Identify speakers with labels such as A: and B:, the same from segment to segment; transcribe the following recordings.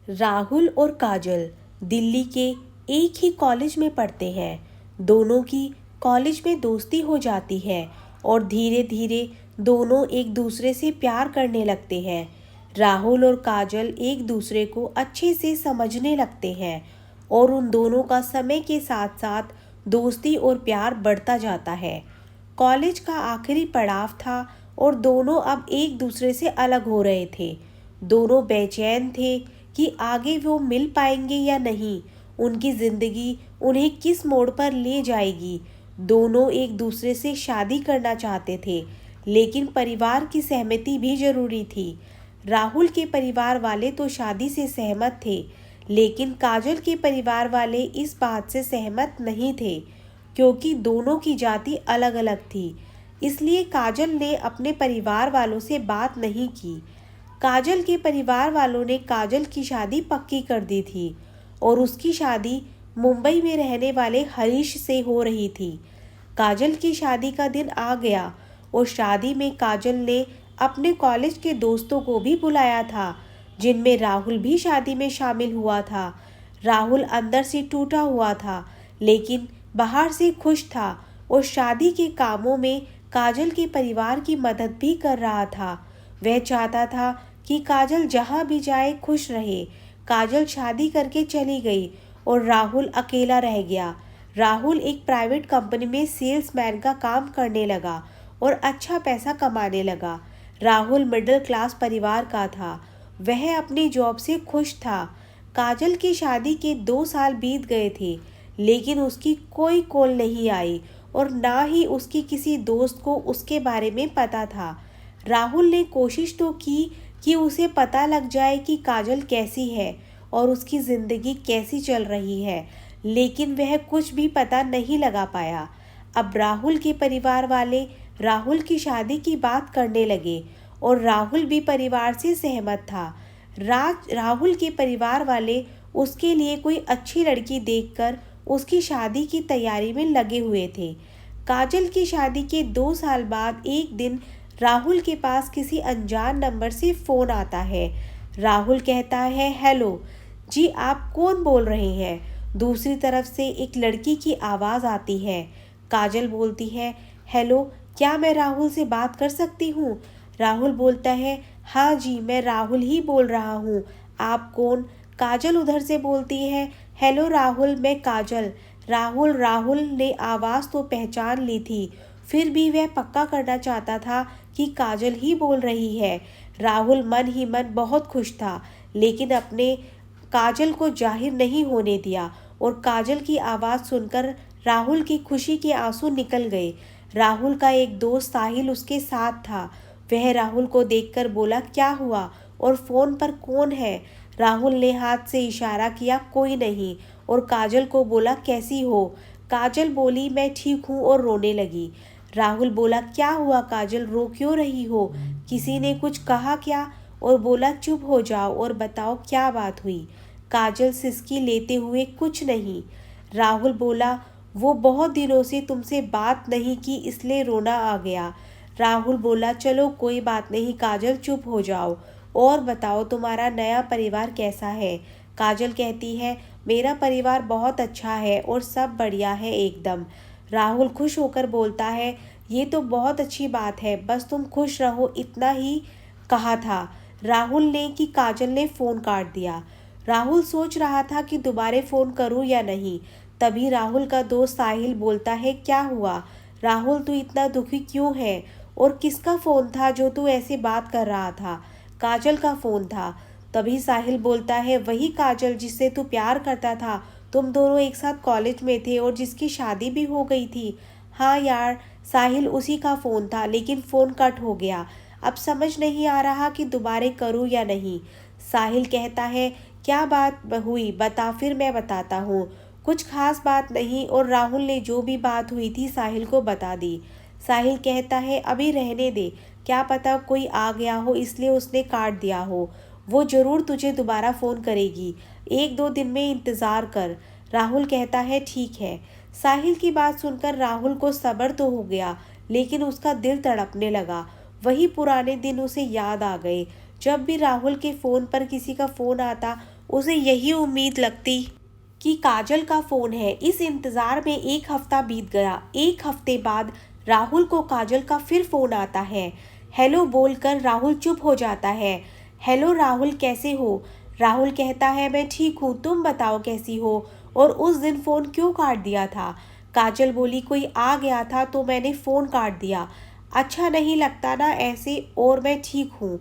A: राहुल और काजल दिल्ली के एक ही कॉलेज में पढ़ते हैं। दोनों की कॉलेज में दोस्ती हो जाती है और धीरे धीरे दोनों एक दूसरे से प्यार करने लगते हैं। राहुल और काजल एक दूसरे को अच्छे से समझने लगते हैं और उन दोनों का समय के साथ साथ दोस्ती और प्यार बढ़ता जाता है। कॉलेज का आखिरी पड़ाव था और दोनों अब एक दूसरे से अलग हो रहे थे। दोनों बेचैन थे कि आगे वो मिल पाएंगे या नहीं, उनकी ज़िंदगी उन्हें किस मोड़ पर ले जाएगी। दोनों एक दूसरे से शादी करना चाहते थे, लेकिन परिवार की सहमति भी ज़रूरी थी। राहुल के परिवार वाले तो शादी से सहमत थे, लेकिन काजल के परिवार वाले इस बात से सहमत नहीं थे, क्योंकि दोनों की जाति अलग अलग थी। इसलिए काजल ने अपने परिवार वालों से बात नहीं की। काजल के परिवार वालों ने काजल की शादी पक्की कर दी थी और उसकी शादी मुंबई में रहने वाले हरीश से हो रही थी। काजल की शादी का दिन आ गया और शादी में काजल ने अपने कॉलेज के दोस्तों को भी बुलाया था, जिनमें राहुल भी शादी में शामिल हुआ था। राहुल अंदर से टूटा हुआ था, लेकिन बाहर से खुश था और शादी के कामों में काजल के परिवार की मदद भी कर रहा था। वह चाहता था कि काजल जहाँ भी जाए खुश रहे। काजल शादी करके चली गई और राहुल अकेला रह गया। राहुल एक प्राइवेट कंपनी में सेल्समैन का काम करने लगा और अच्छा पैसा कमाने लगा। राहुल मिडिल क्लास परिवार का था। वह अपनी जॉब से खुश था। काजल की शादी के 2 साल बीत गए थे, लेकिन उसकी कोई कॉल नहीं आई और ना ही उसकी किसी दोस्त को उसके बारे में पता था। राहुल ने कोशिश तो की कि उसे पता लग जाए कि काजल कैसी है और उसकी ज़िंदगी कैसी चल रही है, लेकिन वह कुछ भी पता नहीं लगा पाया। अब राहुल के परिवार वाले राहुल की शादी की बात करने लगे और राहुल भी परिवार से सहमत था। राहुल के परिवार वाले उसके लिए कोई अच्छी लड़की देखकर उसकी शादी की तैयारी में लगे हुए थे। काजल की शादी के 2 साल बाद एक दिन राहुल के पास किसी अनजान नंबर से फ़ोन आता है। राहुल कहता है, हेलो जी, आप कौन बोल रहे हैं? दूसरी तरफ से एक लड़की की आवाज़ आती है। काजल बोलती है, हेलो, क्या मैं राहुल से बात कर सकती हूँ? राहुल बोलता है, हाँ जी, मैं राहुल ही बोल रहा हूँ। आप कौन? काजल उधर से बोलती है, हेलो राहुल, मैं काजल। राहुल ने आवाज़ तो पहचान ली थी, फिर भी वह पक्का करना चाहता था कि काजल ही बोल रही है। राहुल मन ही मन बहुत खुश था, लेकिन अपने काजल को जाहिर नहीं होने दिया और काजल की आवाज़ सुनकर राहुल की खुशी के आंसू निकल गए। राहुल का एक दोस्त साहिल उसके साथ था। वह राहुल को देखकर बोला, क्या हुआ और फ़ोन पर कौन है? राहुल ने हाथ से इशारा किया, कोई नहीं, और काजल को बोला, कैसी हो? काजल बोली, मैं ठीक हूँ, और रोने लगी। राहुल बोला, क्या हुआ काजल, रो क्यों रही हो? किसी ने कुछ कहा क्या? और बोला, चुप हो जाओ और बताओ क्या बात हुई। काजल सिसकी लेते हुए, कुछ नहीं। राहुल बोला, वो बहुत दिनों से तुमसे बात नहीं की इसलिए रोना आ गया। राहुल बोला, चलो कोई बात नहीं काजल, चुप हो जाओ और बताओ तुम्हारा नया परिवार कैसा है। काजल कहती है, मेरा परिवार बहुत अच्छा है और सब बढ़िया है एकदम। राहुल खुश होकर बोलता है, ये तो बहुत अच्छी बात है, बस तुम खुश रहो इतना ही कहा था राहुल ने कि काजल ने फ़ोन काट दिया। राहुल सोच रहा था कि दोबारा फ़ोन करूं या नहीं। तभी राहुल का दोस्त साहिल बोलता है, क्या हुआ राहुल, तू इतना दुखी क्यों है और किसका फ़ोन था जो तू ऐसे बात कर रहा था? काजल का फ़ोन था। तभी साहिल बोलता है, वही काजल जिससे तू प्यार करता था, तुम दोनों एक साथ कॉलेज में थे और जिसकी शादी भी हो गई थी। हाँ यार साहिल, उसी का फ़ोन था, लेकिन फ़ोन कट हो गया। अब समझ नहीं आ रहा कि दोबारा करूँ या नहीं। साहिल कहता है, क्या बात हुई बता, फिर मैं बताता हूँ। कुछ खास बात नहीं, और राहुल ने जो भी बात हुई थी साहिल को बता दी। साहिल कहता है, अभी रहने दे, क्या पता कोई आ गया हो इसलिए उसने काट दिया हो। वो ज़रूर तुझे दोबारा फ़ोन करेगी, 1-2 दिन में इंतज़ार कर। राहुल कहता है, ठीक है। साहिल की बात सुनकर राहुल को सब्र तो हो गया, लेकिन उसका दिल तड़पने लगा। वही पुराने दिन उसे याद आ गए। जब भी राहुल के फ़ोन पर किसी का फ़ोन आता, उसे यही उम्मीद लगती कि काजल का फ़ोन है। इस इंतज़ार में एक हफ्ता बीत गया। एक हफ्ते बाद राहुल को काजल का फिर फ़ोन आता है। हेलो बोलकर राहुल चुप हो जाता है। हेलो राहुल, कैसे हो? राहुल कहता है, मैं ठीक हूँ, तुम बताओ कैसी हो? और उस दिन फ़ोन क्यों काट दिया था? काजल बोली, कोई आ गया था तो मैंने फ़ोन काट दिया। अच्छा नहीं लगता ना ऐसे, और मैं ठीक हूँ।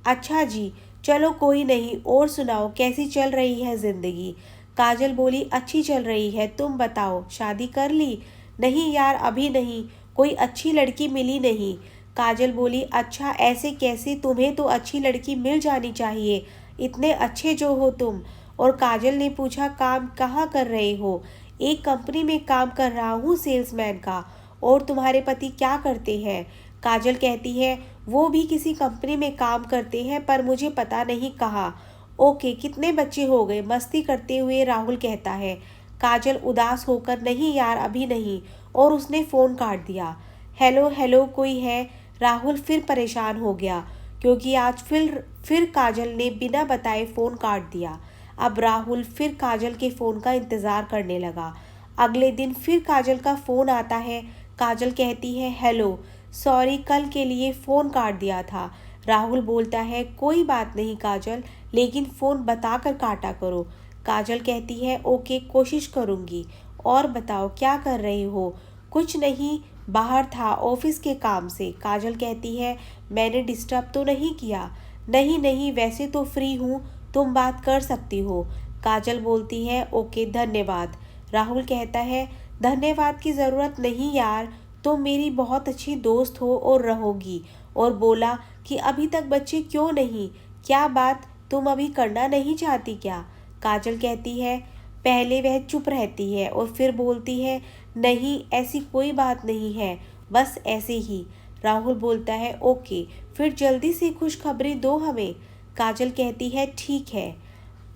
A: अच्छा जी, चलो कोई नहीं, और सुनाओ कैसी चल रही है ज़िंदगी? काजल बोली, अच्छी चल रही है, तुम बताओ शादी कर ली? नहीं यार, अभी नहीं, कोई अच्छी लड़की मिली नहीं। काजल बोली, अच्छा ऐसे कैसे? तुम्हें तो अच्छी लड़की मिल जानी चाहिए, इतने अच्छे जो हो तुम। और काजल ने पूछा, काम कहाँ कर रहे हो? एक कंपनी में काम कर रहा हूँ, सेल्समैन का। और तुम्हारे पति क्या करते हैं? काजल कहती है, वो भी किसी कंपनी में काम करते हैं, पर मुझे पता नहीं कहाँ। ओके, कितने बच्चे हो गए? मस्ती करते हुए राहुल कहता है। काजल उदास होकर, नहीं यार अभी नहीं, और उसने फ़ोन काट दिया। हेलो हेलो, कोई है? राहुल फिर परेशान हो गया, क्योंकि आज फिर काजल ने बिना बताए फ़ोन काट दिया। अब राहुल फिर काजल के फ़ोन का इंतज़ार करने लगा। अगले दिन फिर काजल का फ़ोन आता है। काजल कहती है, हेलो, सॉरी कल के लिए फ़ोन काट दिया था। राहुल बोलता है, कोई बात नहीं काजल, लेकिन फ़ोन बता कर काटा करो। काजल कहती है, ओके कोशिश करूँगी। और बताओ क्या कर रही हो? कुछ नहीं, बाहर था ऑफिस के काम से। काजल कहती है, मैंने डिस्टर्ब तो नहीं किया? नहीं नहीं, वैसे तो फ्री हूँ, तुम बात कर सकती हो। काजल बोलती है, ओके धन्यवाद। राहुल कहता है, धन्यवाद की ज़रूरत नहीं यार, तुम मेरी बहुत अच्छी दोस्त हो और रहोगी। और बोला कि अभी तक बच्चे क्यों नहीं? क्या बात, तुम अभी करना नहीं चाहती क्या? काजल कहती है, पहले वह चुप रहती है और फिर बोलती है, नहीं ऐसी कोई बात नहीं है, बस ऐसे ही। राहुल बोलता है, ओके, फिर जल्दी से खुशखबरी दो हमें। काजल कहती है, ठीक है।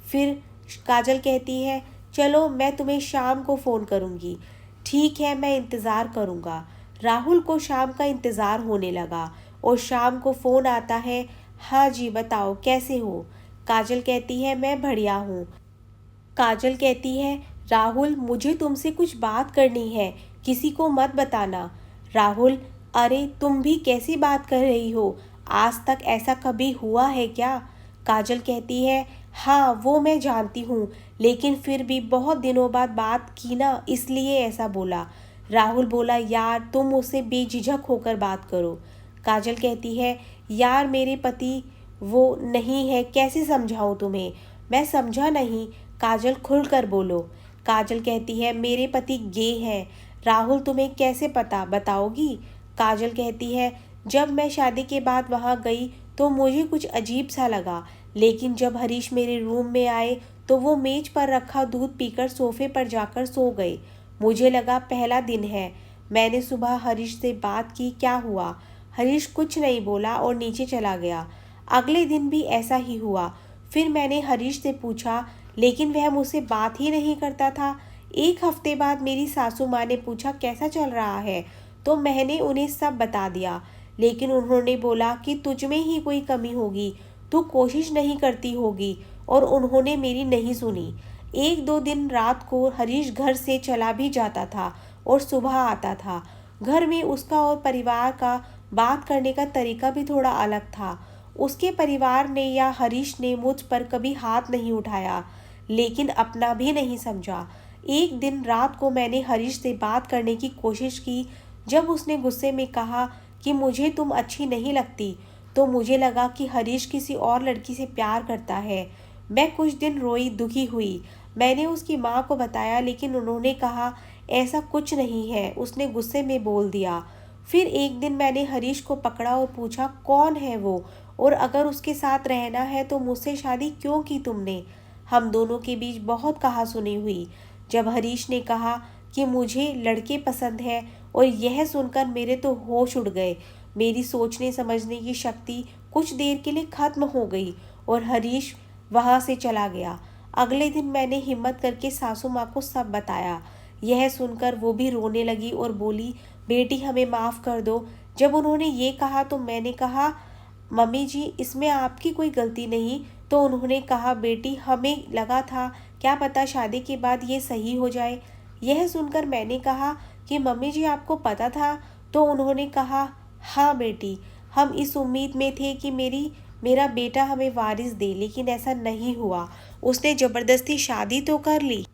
A: फिर काजल कहती है, चलो मैं तुम्हें शाम को फ़ोन करूँगी। ठीक है, मैं इंतज़ार करूँगा। राहुल को शाम का इंतज़ार होने लगा और शाम को फ़ोन आता है। हाँ जी, बताओ कैसे हो? काजल कहती है, मैं बढ़िया हूँ। काजल कहती है, राहुल मुझे तुमसे कुछ बात करनी है, किसी को मत बताना। राहुल, अरे तुम भी कैसी बात कर रही हो? आज तक ऐसा कभी हुआ है क्या? काजल कहती है, हाँ वो मैं जानती हूँ, लेकिन फिर भी बहुत दिनों बाद बात की ना, इसलिए ऐसा बोला। राहुल बोला, यार तुम मुझसे बेझिझक होकर बात करो। काजल कहती है, यार मेरे पति वो नहीं है, कैसे समझाऊं तुम्हें? मैं समझा नहीं। काजल खुलकर बोलो। काजल कहती है, मेरे पति गे हैं। राहुल, तुम्हें कैसे पता, बताओगी? काजल कहती है, जब मैं शादी के बाद वहाँ गई तो मुझे कुछ अजीब सा लगा, लेकिन जब हरीश मेरे रूम में आए तो वो मेज पर रखा दूध पीकर सोफे पर जाकर सो गए। मुझे लगा पहला दिन है। मैंने सुबह हरीश से बात की, क्या हुआ? हरीश कुछ नहीं बोला और नीचे चला गया। अगले दिन भी ऐसा ही हुआ। फिर मैंने हरीश से पूछा, लेकिन वह मुझसे बात ही नहीं करता था। एक हफ्ते बाद मेरी सासू माँ ने पूछा कैसा चल रहा है, तो मैंने उन्हें सब बता दिया, लेकिन उन्होंने बोला कि तुझ में ही कोई कमी होगी, तू कोशिश नहीं करती होगी, और उन्होंने मेरी नहीं सुनी। एक दो दिन रात को हरीश घर से चला भी जाता था और सुबह आता था। घर में उसका और परिवार का बात करने का तरीका भी थोड़ा अलग था। उसके परिवार ने या हरीश ने मुझ पर कभी हाथ नहीं उठाया, लेकिन अपना भी नहीं समझा। एक दिन रात को मैंने हरीश से बात करने की कोशिश की। जब उसने गुस्से में कहा कि मुझे तुम अच्छी नहीं लगती, तो मुझे लगा कि हरीश किसी और लड़की से प्यार करता है। मैं कुछ दिन रोई, दुखी हुई। मैंने उसकी माँ को बताया, लेकिन उन्होंने कहा ऐसा कुछ नहीं है, उसने गुस्से में बोल दिया। फिर एक दिन मैंने हरीश को पकड़ा और पूछा, कौन है वो, और अगर उसके साथ रहना है तो मुझसे शादी क्यों की तुमने? हम दोनों के बीच बहुत कहा सुनी हुई। जब हरीश ने कहा कि मुझे लड़के पसंद है, और यह सुनकर मेरे तो होश उड़ गए। मेरी सोचने समझने की शक्ति कुछ देर के लिए खत्म हो गई और हरीश वहाँ से चला गया। अगले दिन मैंने हिम्मत करके सासू माँ को सब बताया। यह सुनकर वो भी रोने लगी और बोली, बेटी हमें माफ़ कर दो। जब उन्होंने ये कहा तो मैंने कहा, मम्मी जी इसमें आपकी कोई गलती नहीं, तो उन्होंने कहा, बेटी हमें लगा था क्या पता शादी के बाद ये सही हो जाए। यह सुनकर मैंने कहा कि मम्मी जी आपको पता था? तो उन्होंने कहा, हाँ बेटी, हम इस उम्मीद में थे कि मेरा बेटा हमें वारिस दे, लेकिन ऐसा नहीं हुआ। उसने ज़बरदस्ती शादी तो कर ली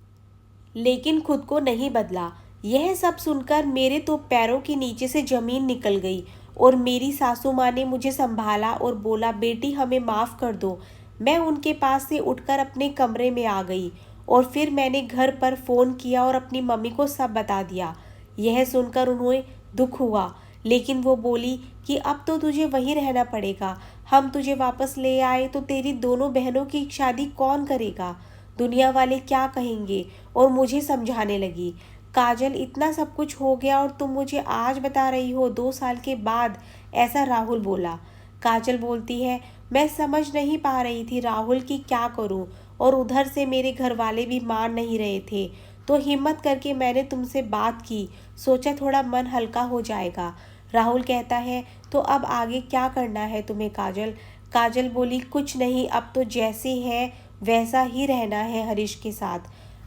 A: लेकिन खुद को नहीं बदला। यह सब सुनकर मेरे तो पैरों के नीचे से ज़मीन निकल गई और मेरी सासू माँ ने मुझे संभाला और बोला, बेटी हमें माफ़ कर दो। मैं उनके पास से उठकर अपने कमरे में आ गई और फिर मैंने घर पर फ़ोन किया और अपनी मम्मी को सब बता दिया। यह सुनकर उन्हें दुख हुआ, लेकिन वो बोली कि अब तो तुझे वहीं रहना पड़ेगा। हम तुझे वापस ले आए तो तेरी दोनों बहनों की शादी कौन करेगा? दुनिया वाले क्या कहेंगे? और मुझे समझाने लगी, काजल इतना सब कुछ हो गया और तुम मुझे आज बता रही हो 2 साल के बाद? ऐसा राहुल बोला। काजल बोलती है, मैं समझ नहीं पा रही थी राहुल की क्या करूं, और उधर से मेरे घर वाले भी मान नहीं रहे थे, तो हिम्मत करके मैंने तुमसे बात की, सोचा थोड़ा मन हल्का हो जाएगा। राहुल कहता है, तो अब आगे क्या करना है तुम्हें काजल? काजल बोली, कुछ नहीं, अब तो जैसे है वैसा ही रहना है हरीश के साथ।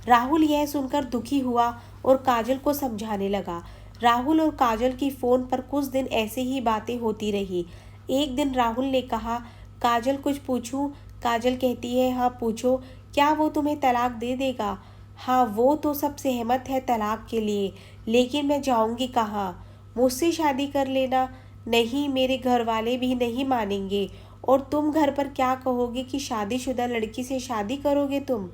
A: राहुल यह सुनकर दुखी हुआ और काजल को समझाने लगा। राहुल और काजल की फ़ोन पर कुछ दिन ऐसे ही बातें होती रही। एक दिन राहुल ने कहा, काजल कुछ पूछूं? काजल कहती है, हाँ पूछो। क्या वो तुम्हें तलाक दे देगा? हाँ, वो तो सब सहमत है तलाक के लिए, लेकिन मैं जाऊंगी कहाँ? मुझसे शादी कर लेना। नहीं, मेरे घर वाले भी नहीं मानेंगे, और तुम घर पर क्या कहोगे कि शादीशुदा लड़की से शादी करोगे तुम?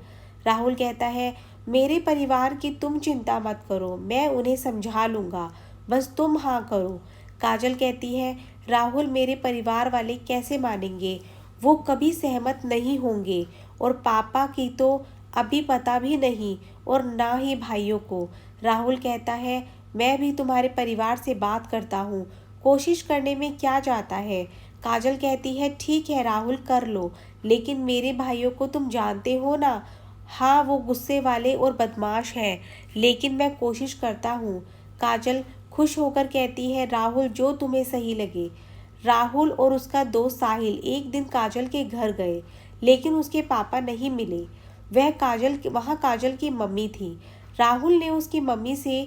A: राहुल कहता है, मेरे परिवार की तुम चिंता मत करो, मैं उन्हें समझा लूँगा, बस तुम हाँ करो। काजल कहती है, राहुल मेरे परिवार वाले कैसे मानेंगे? वो कभी सहमत नहीं होंगे, और पापा की तो अभी पता भी नहीं, और ना ही भाइयों को। राहुल कहता है, मैं भी तुम्हारे परिवार से बात करता हूँ, कोशिश करने में क्या जाता है। काजल कहती है, ठीक है राहुल कर लो, लेकिन मेरे भाइयों को तुम जानते हो ना। हाँ, वो गुस्से वाले और बदमाश हैं, लेकिन मैं कोशिश करता हूँ। काजल खुश होकर कहती है, राहुल जो तुम्हें सही लगे। राहुल और उसका दोस्त साहिल एक दिन काजल के घर गए, लेकिन उसके पापा नहीं मिले। वहाँ काजल की मम्मी थी। राहुल ने उसकी मम्मी से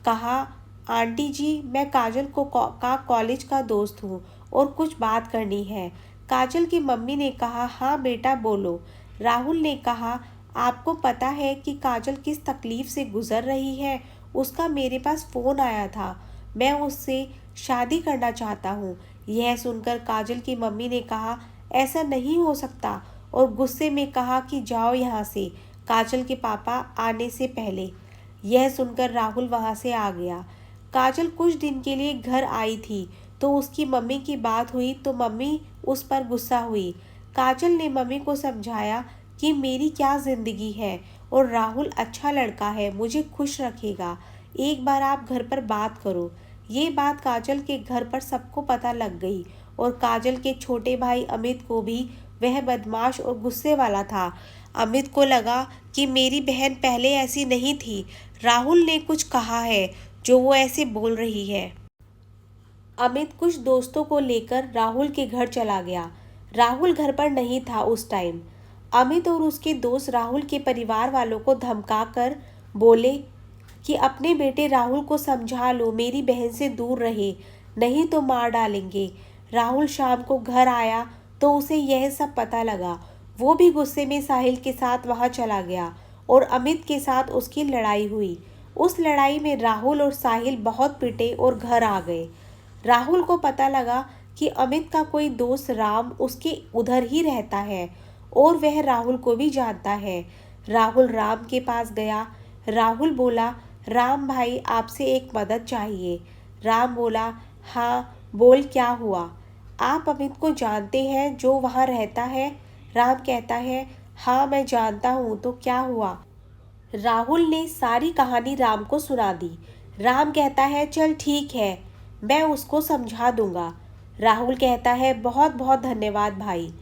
A: कहा, आंटी जी, मैं काजल का कॉलेज का दोस्त हूँ और कुछ बात करनी है। काजल की मम्मी ने कहा, हाँ बेटा बोलो। राहुल ने कहा, आपको पता है कि काजल किस तकलीफ़ से गुज़र रही है? उसका मेरे पास फ़ोन आया था, मैं उससे शादी करना चाहता हूँ। यह सुनकर काजल की मम्मी ने कहा, ऐसा नहीं हो सकता, और गुस्से में कहा कि जाओ यहाँ से, काजल के पापा आने से पहले। यह सुनकर राहुल वहाँ से आ गया। काजल कुछ दिन के लिए घर आई थी, तो उसकी मम्मी की बात हुई तो मम्मी उस पर गुस्सा हुई। काजल ने मम्मी को समझाया कि मेरी क्या ज़िंदगी है, और राहुल अच्छा लड़का है, मुझे खुश रखेगा, एक बार आप घर पर बात करो। ये बात काजल के घर पर सबको पता लग गई, और काजल के छोटे भाई अमित को भी। वह बदमाश और गुस्से वाला था। अमित को लगा कि मेरी बहन पहले ऐसी नहीं थी, राहुल ने कुछ कहा है जो वो ऐसे बोल रही है। अमित कुछ दोस्तों को लेकर राहुल के घर चला गया। राहुल घर पर नहीं था उस टाइम। अमित और उसके दोस्त राहुल के परिवार वालों को धमकाकर बोले कि अपने बेटे राहुल को समझा लो, मेरी बहन से दूर रहे, नहीं तो मार डालेंगे। राहुल शाम को घर आया तो उसे यह सब पता लगा। वो भी गुस्से में साहिल के साथ वहाँ चला गया और अमित के साथ उसकी लड़ाई हुई। उस लड़ाई में राहुल और साहिल बहुत पिटे और घर आ गए। राहुल को पता लगा कि अमित का कोई दोस्त राम उसके उधर ही रहता है और वह राहुल को भी जानता है। राहुल राम के पास गया। राहुल बोला, राम भाई आपसे एक मदद चाहिए। राम बोला, हाँ बोल, क्या हुआ? आप अमित को जानते हैं जो वहाँ रहता है? राम कहता है, हाँ मैं जानता हूँ, तो क्या हुआ? राहुल ने सारी कहानी राम को सुना दी। राम कहता है, चल ठीक है, मैं उसको समझा दूंगा। राहुल कहता है, बहुत बहुत धन्यवाद भाई।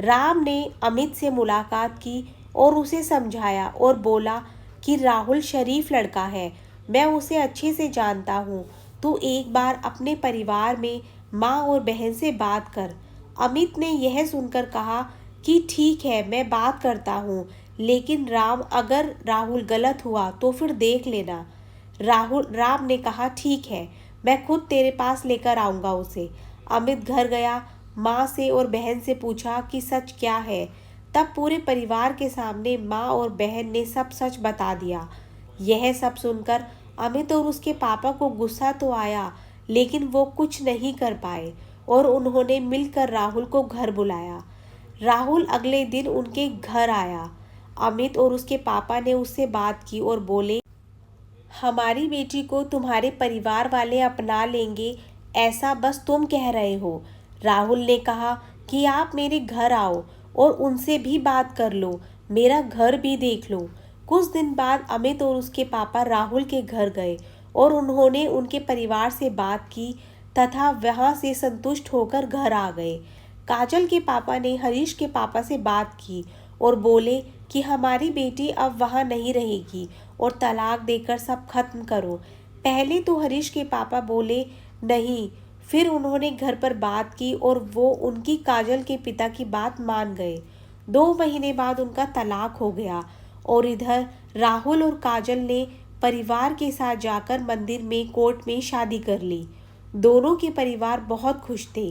A: राम ने अमित से मुलाकात की और उसे समझाया और बोला कि राहुल शरीफ लड़का है, मैं उसे अच्छे से जानता हूँ, तू एक बार अपने परिवार में माँ और बहन से बात कर। अमित ने यह सुनकर कहा कि ठीक है मैं बात करता हूँ, लेकिन राम अगर राहुल गलत हुआ तो फिर देख लेना। राम ने कहा ठीक है, मैं खुद तेरे पास लेकर आऊँगा उसे। अमित घर गया, माँ से और बहन से पूछा कि सच क्या है। तब पूरे परिवार के सामने माँ और बहन ने सब सच बता दिया। यह सब सुनकर अमित और उसके पापा को गुस्सा तो आया, लेकिन वो कुछ नहीं कर पाए और उन्होंने मिलकर राहुल को घर बुलाया। राहुल अगले दिन उनके घर आया। अमित और उसके पापा ने उससे बात की और बोले, हमारी बेटी को तुम्हारे परिवार वाले अपना लेंगे, ऐसा बस तुम कह रहे हो। राहुल ने कहा कि आप मेरे घर आओ और उनसे भी बात कर लो, मेरा घर भी देख लो। कुछ दिन बाद अमित और उसके पापा राहुल के घर गए और उन्होंने उनके परिवार से बात की तथा वहां से संतुष्ट होकर घर आ गए। काजल के पापा ने हरीश के पापा से बात की और बोले कि हमारी बेटी अब वहाँ नहीं रहेगी और तलाक देकर सब खत्म करो। पहले तो हरीश के पापा बोले नहीं, फिर उन्होंने घर पर बात की और वो उनकी काजल के पिता की बात मान गए। 2 महीने बाद उनका तलाक हो गया और इधर राहुल और काजल ने परिवार के साथ जाकर मंदिर में कोर्ट में शादी कर ली। दोनों के परिवार बहुत खुश थे।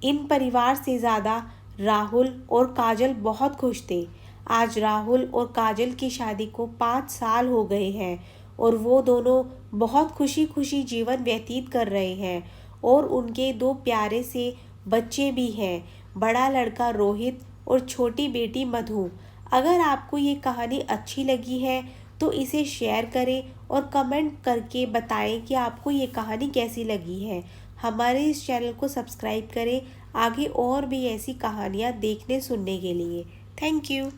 A: इन परिवार से ज़्यादा राहुल और काजल बहुत खुश थे। आज राहुल और काजल की शादी को 5 साल हो गए हैं और वो दोनों बहुत खुशी खुशी जीवन व्यतीत कर रहे हैं और उनके 2 प्यारे से बच्चे भी हैं, बड़ा लड़का रोहित और छोटी बेटी मधु। अगर आपको ये कहानी अच्छी लगी है तो इसे शेयर करें और कमेंट करके बताएं कि आपको ये कहानी कैसी लगी है। हमारे इस चैनल को सब्सक्राइब करें आगे और भी ऐसी कहानियाँ देखने सुनने के लिए। Thank you.